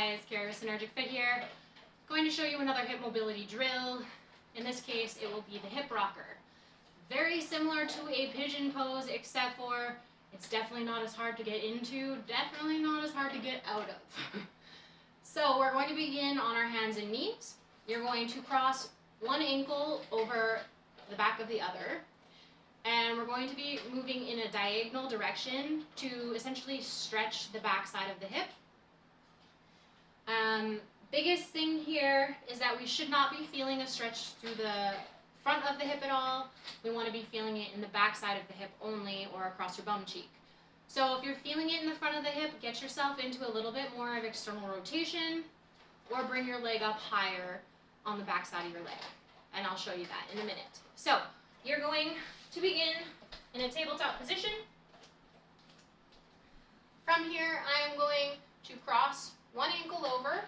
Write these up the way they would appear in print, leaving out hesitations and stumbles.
guys, Carrie with Synergic Fit here. Going to show you another hip mobility drill. In this case, it will be the hip rocker. Very similar to a pigeon pose, except for it's definitely not as hard to get into, definitely not as hard to get out of. So we're going to begin on our hands and knees. You're going to cross one ankle over the back of the other. And we're going to be moving in a diagonal direction to essentially stretch the back side of the hip. Biggest thing here is that we should not be feeling a stretch through the front of the hip at all. We want to be feeling it in the back side of the hip only, or across your bum cheek. So if you're feeling it in the front of the hip, get yourself into a little bit more of external rotation, or bring your leg up higher on the back side of your leg. And I'll show you that in a minute. So you're going to begin in a tabletop position. From here, I am going to cross one ankle over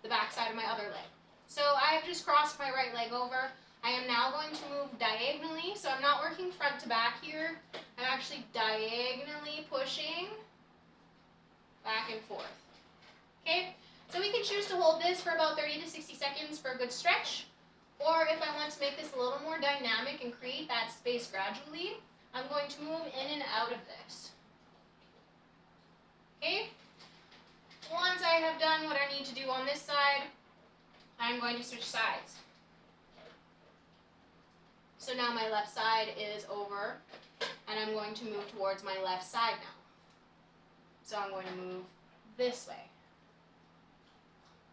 the back side of my other leg. So I have just crossed my right leg over. I am now going to move diagonally, so I'm not working front to back here. I'm actually diagonally pushing back and forth. Okay, so we can choose to hold this for about 30 to 60 seconds for a good stretch. Or if I want to make this a little more dynamic and create that space gradually, I'm going to move in and out of this. Okay? Once I have done what I need to do on this side, I'm going to switch sides. So now my left side is over, and I'm going to move towards my left side now. So I'm going to move this way.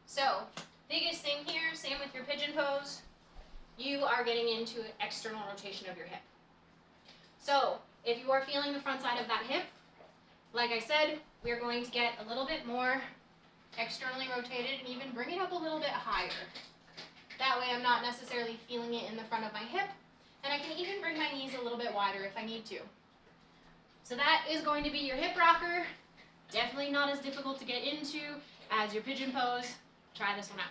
So, biggest thing here, same with your pigeon pose, you are getting into external rotation of your hip. So, if you are feeling the front side of that hip, like I said, we're going to get a little bit more externally rotated and even bring it up a little bit higher. That way I'm not necessarily feeling it in the front of my hip, and I can even bring my knees a little bit wider if I need to. So that is going to be your hip rocker. Definitely not as difficult to get into as your pigeon pose. Try this one out.